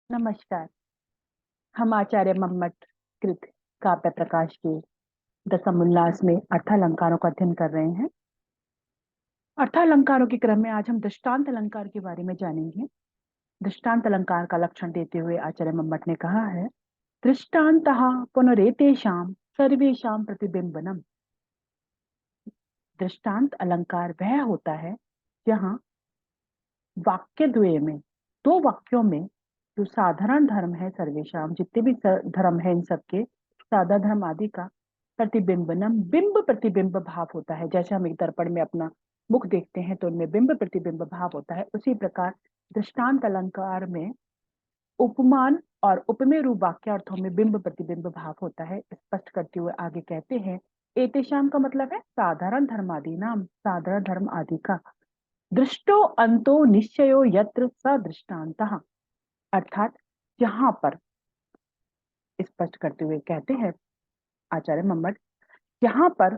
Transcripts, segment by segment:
नमस्कार। हम आचार्य मम्मट कृत काव्य प्रकाश के दशमोल्लास में अर्थालंकारों का अध्ययन कर रहे हैं। अर्थालंकारों के क्रम में आज हम दृष्टांत अलंकार के बारे में जानेंगे। दृष्टांत अलंकार का लक्षण देते हुए आचार्य मम्मट ने कहा है, दृष्टान्तः पुनरेतेषां सर्वेषां प्रतिबिंबनम। दृष्टांत अलंकार वह होता है जहां वाक्य द्वय में, दो वाक्यों में जो साधारण धर्म है, सर्वेशाम जितने भी धर्म है इन सबके सादा धर्म आदि का प्रतिबिंबनम, बिंब प्रतिबिंब भाव होता है। जैसे हम एक दर्पण में अपना मुख देखते हैं तो उनमें बिंब प्रतिबिंब भाव होता है, उसी प्रकार दृष्टांत अलंकार में उपमान और उपमेय रूप वाक्यार्थों में बिंब प्रतिबिंब भाव होता है। स्पष्ट करते हुए आगे कहते हैं, एतेषाम का मतलब है साधारण धर्म आदि नाम, साधारण धर्म आदि का। दृष्टो अंतो निश्चयो यत्र स दृष्टान्तः, अर्थात जहां पर, स्पष्ट करते हुए कहते हैं आचार्य मम्मट, यहाँ पर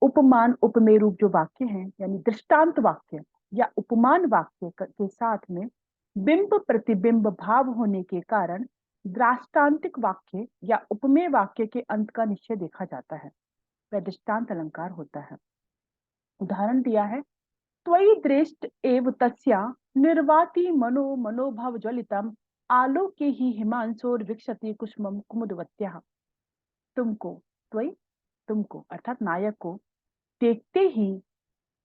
उपमान उपमेय रूप जो वाक्य हैं, यानी दृष्टांत वाक्य या उपमान वाक्य के साथ में बिंब प्रतिबिंब भाव होने के कारण दृष्टांतिक वाक्य या उपमेय वाक्य के अंत का निश्चय देखा जाता है, वह दृष्टांत अलंकार होता है। उदाहरण दिया है, त्वयि दृष्ट एव तस्या निर्वाति मनो मनोभव ज्वलितम आलोके ही हिमांशोर विक्षति कुष्मम कुमुदवत्या। तुमको, त्वयि तुमको अर्थात नायक को देखते ही,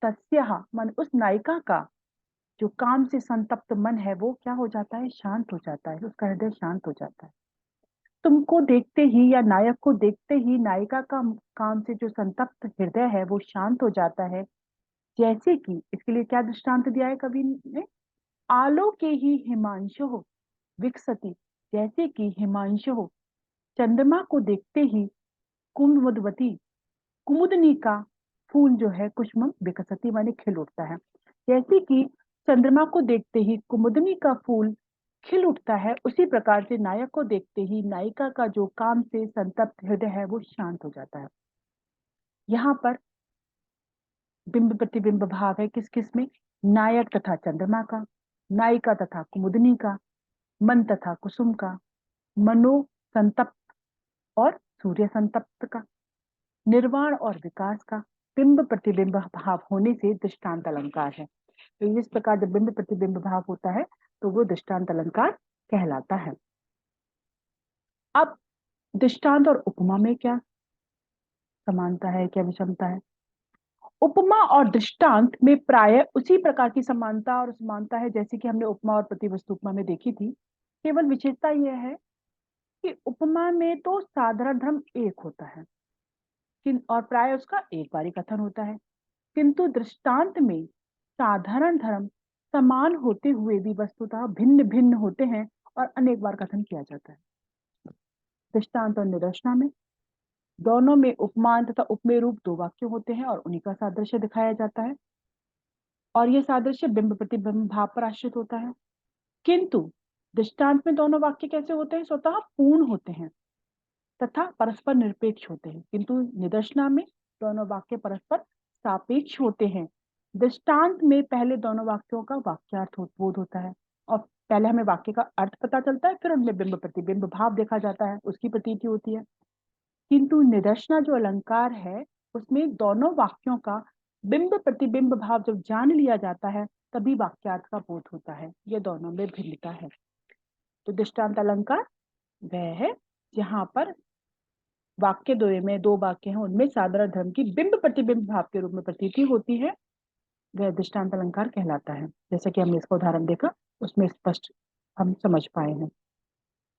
तस्या मन उस नायिका का जो काम से संतप्त मन है वो क्या हो जाता है, शांत हो जाता है, उसका हृदय शांत हो जाता है। तुमको देखते ही या नायक को देखते ही नायिका का काम से जो संतप्त हृदय है वो शांत हो जाता है। जैसे कि इसके लिए क्या दृष्टांत दिया है कवि ने, आलोके ही हिमांशु विकसति, जैसे कि हिमांशु चंद्रमा को देखते ही कुमुदवती, कुमुदनी का फूल जो है कुष्मम विकसती माने खिल उठता है। जैसे कि चंद्रमा को देखते ही कुमुदनी का फूल खिल उठता है, उसी प्रकार से नायक को देखते ही नायिका का जो काम से संतप्त हृदय है वो शांत हो जाता है। यहाँ पर बिंब प्रतिबिंब भाव है किस किस में, नायक तथा चंद्रमा का, नायिका तथा कुमुदनी का, मन तथा कुसुम का, मनो संतप्त और सूर्य संतप्त का, निर्वाण और विकास का बिंब प्रतिबिंब भाव होने से दृष्टांत अलंकार है। तो इस प्रकार जब बिंब प्रतिबिंब भाव होता है तो वो दृष्टांत अलंकार कहलाता है। अब दृष्टांत और उपमा में क्या समानता है, क्या विषमता है? उपमा और दृष्टांत में प्राय उसी प्रकार की समानता और समानता है जैसे कि हमने उपमा और प्रतिवस्तु उपमा में देखी थी। केवल विशेषता यह है कि उपमा में तो साधारण धर्म एक होता है और प्राय उसका एक बार ही कथन होता है, किंतु दृष्टांत में साधारण धर्म समान होते हुए भी वस्तुतः भिन्न भिन्न होते हैं और अनेक बार कथन किया जाता है। दृष्टांत और निदर्शना में दोनों में उपमान तथा उपमेय रूप दो वाक्य होते हैं और उन्हीं का सादृश्य दिखाया जाता है, और यह सादृश्य बिंब प्रतिबिंब भाव पर आश्रित होता है। किंतु दृष्टांत में दोनों वाक्य कैसे होते हैं, स्वतः पूर्ण होते हैं तथा परस्पर निरपेक्ष होते हैं, किंतु निदर्शना में दोनों वाक्य परस्पर सापेक्ष होते हैं। दृष्टांत में पहले दोनों वाक्यों का वाक्यार्थ बोध होता है और पहले हमें वाक्य का अर्थ पता चलता है, फिर उनमें बिंब प्रतिबिंब भाव देखा जाता है, उसकी प्रतीति होती है। किंतु निदर्शना जो अलंकार है उसमें दोनों वाक्यों का बिंब प्रतिबिंब भाव जब जान लिया जाता है तभी वाक्यार्थ का बोध होता है, ये दोनों में भिन्नता है। तो दृष्टांत अलंकार वह है जहां पर वाक्य द्वय में दो वाक्य हैं, उनमें साधारण धर्म की बिंब प्रतिबिंब भाव के रूप में प्रतीति होती है, वह दृष्टांत अलंकार कहलाता है। जैसे कि हमने इसका उदाहरण देखा उसमें स्पष्ट हम समझ पाए हैं।